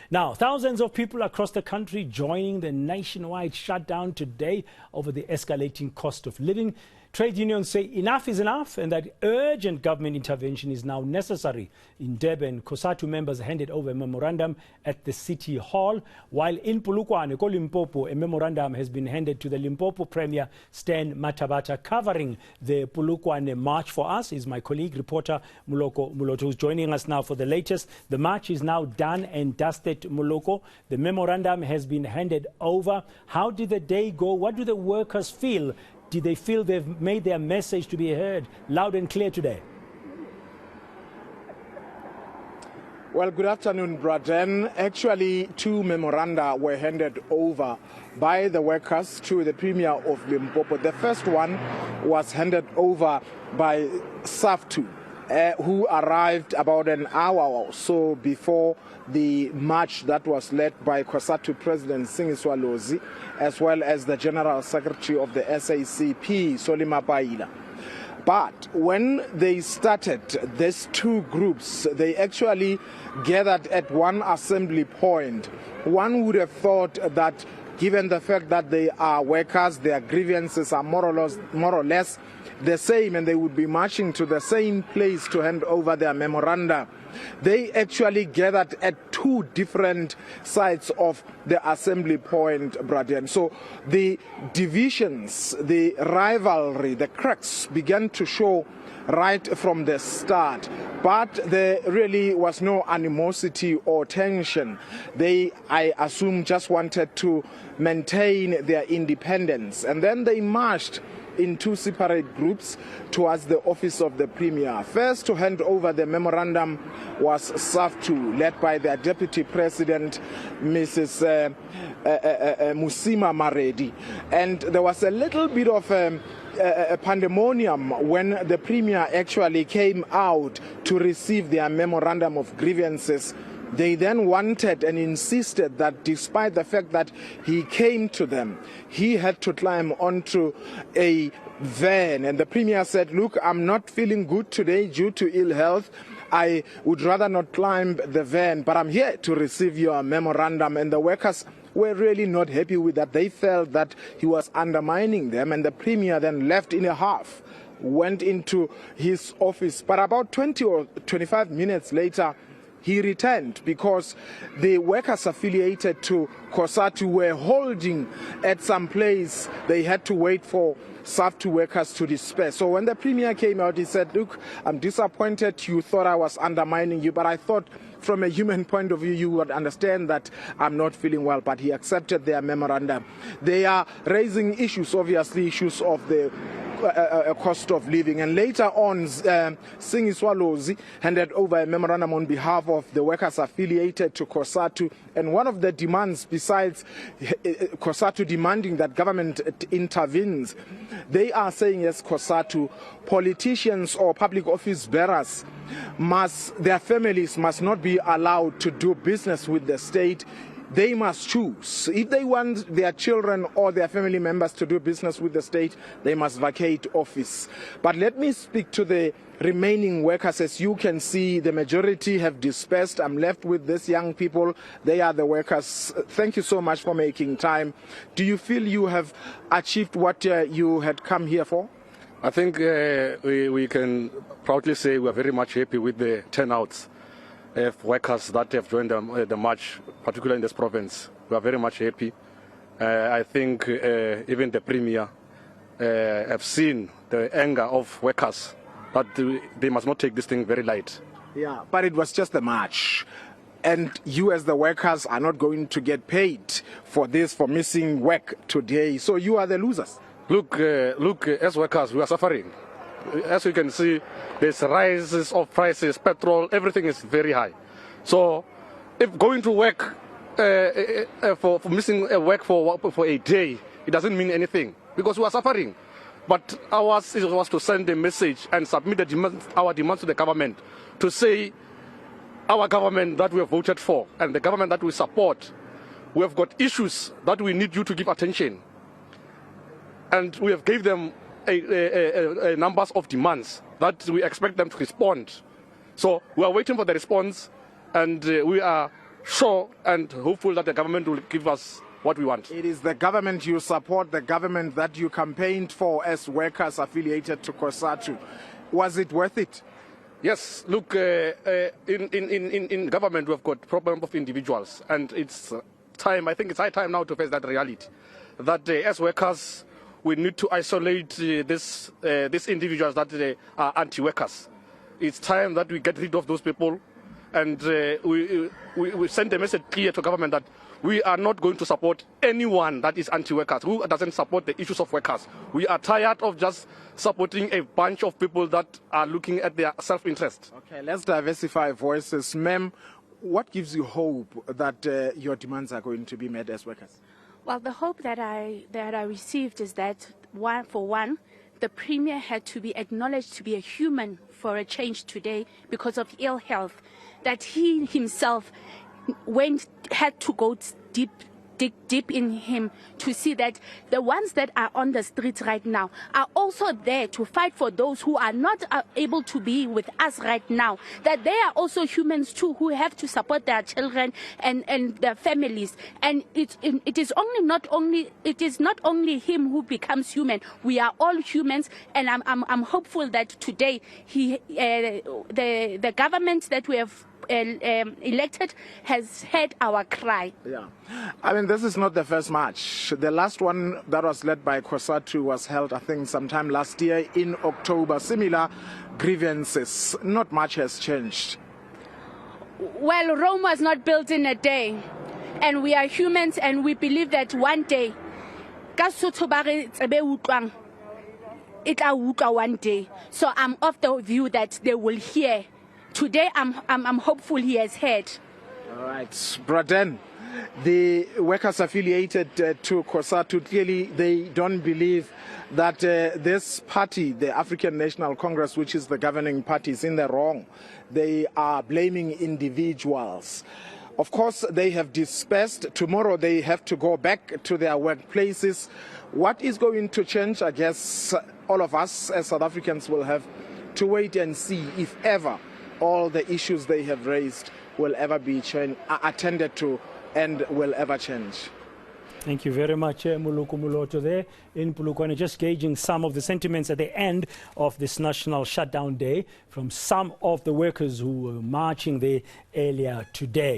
Now, thousands of people across the country joining the nationwide shutdown today over the escalating cost of living. Trade unions say enough is enough and that urgent government intervention is now necessary. In Durban, Cosatu members handed over a memorandum at the City Hall, while in Polokwane, Limpopo, a memorandum has been handed to the Limpopo Premier Stan Mathabata. Covering the Polokwane march for us is my colleague, reporter Muloko Muloto, who's joining us now for the latest. The march is now done and dusted, Muloko. The memorandum has been handed over. How did the day go? What do the workers feel? Did they feel they've made their message to be heard loud and clear today? Well, good afternoon, Braden. Actually, two memoranda were handed over by the workers to the Premier of Limpopo. The first one was handed over by Saftu, who arrived about an hour or so before the march that was led by Cosatu President Singiswalozi, as well as the General Secretary of the SACP, Solima Paila. But when they started, these two groups, they actually gathered at one assembly point. One would have thought that given the fact that they are workers, their grievances are more or less the same, and they would be marching to the same place to hand over their memoranda. They actually gathered at two different sides of the assembly point, Braden. So the divisions, the rivalry, the cracks began to show right from the start. But there really was no animosity or tension. They, I assume, just wanted to maintain their independence. And then they marched in two separate groups towards the office of the Premier. First to hand over the memorandum was Saftu, led by their Deputy President, Mrs. Musima Maredi. And there was a little bit of a pandemonium when the Premier actually came out to receive their memorandum of grievances. They then wanted and insisted that despite the fact that he came to them, he had to climb onto a van. And the Premier said, look, I'm not feeling good today due to ill health. I would rather not climb the van, but I'm here to receive your memorandum. And the workers were really not happy with that. They felt that he was undermining them, and the Premier then left in a huff, went into his office. But about 20 or 25 minutes later, he returned because the workers affiliated to Cosatu were holding at some place. They had to wait for Saftu workers to disperse. So when the Premier came out, he said, look, I'm disappointed. You thought I was undermining you, but I thought from a human point of view, you would understand that I'm not feeling well. But he accepted their memorandum. They are raising issues, obviously, issues of the cost of living. And later on, Singiswalozi handed over a memorandum on behalf of the workers affiliated to Cosatu. And one of the demands, besides Cosatu demanding that government intervenes, they are saying, yes, Cosatu, politicians or public office bearers their families must not be allowed to do business with the state. They must choose. If they want their children or their family members to do business with the state, they must vacate office. But let me speak to the remaining workers. As you can see, the majority have dispersed. I'm left with these young people. They are the workers. Thank you so much for making time. Do you feel you have achieved what you had come here for? I think we can proudly say we are very much happy with the turnouts of workers that have joined the march, particularly in this province. We are very much happy. I think even the Premier have seen the anger of workers, but they must not take this thing very light. Yeah, but it was just a march. And you as the workers are not going to get paid for this, for missing work today. So you are the losers. Look, as workers, we are suffering. As you can see, there's rises of prices, petrol, everything is very high. So if going to work for missing a work for a day, it doesn't mean anything because we are suffering. But ours was to send a message and submit our demands to the government to say our government that we have voted for and the government that we support, we have got issues that we need you to give attention. And we have gave them a numbers of demands that we expect them to respond. So we are waiting for the response, and we are sure and hopeful that the government will give us what we want. It is the government you support, the government that you campaigned for as workers affiliated to Cosatu. Was it worth it? Yes, look, in government we've got problem of individuals, and it's time, I think it's high time now to face that reality, that as workers we need to isolate these individuals that are anti-workers. It's time that we get rid of those people, and we send a message clear to government that we are not going to support anyone that is anti-workers, who doesn't support the issues of workers. We are tired of just supporting a bunch of people that are looking at their self-interest. Okay, let's diversify voices. Ma'am, what gives you hope that your demands are going to be met as workers? Well, the hope that I received is that, for one, the Premier had to be acknowledged to be a human for a change today because of ill health, that he himself had to go dig deep in him to see that the ones that are on the streets right now are also there to fight for those who are not able to be with us right now, that they are also humans too, who have to support their children and their families. And it is not only him who becomes human. We are all humans, and I'm hopeful that today the government that we have elected has heard our cry. Yeah, I mean, this is not the first march. The last one that was led by Cosatu was held, I think, sometime last year in October. Similar grievances. Not much has changed. Well, Rome was not built in a day, and we are humans, and we believe that one day, it will one day. So I'm of the view that they will hear. Today, I'm hopeful he has heard. All right, Braden, the workers affiliated to Cosatu, clearly they don't believe that this party, the African National Congress, which is the governing party, is in the wrong. They are blaming individuals. Of course, they have dispersed. Tomorrow they have to go back to their workplaces. What is going to change? I guess all of us as South Africans will have to wait and see if ever all the issues they have raised will ever be attended to and will ever change. Thank you very much, Muluku Muloto there in Polokwane, just gauging some of the sentiments at the end of this National Shutdown Day from some of the workers who were marching there earlier today.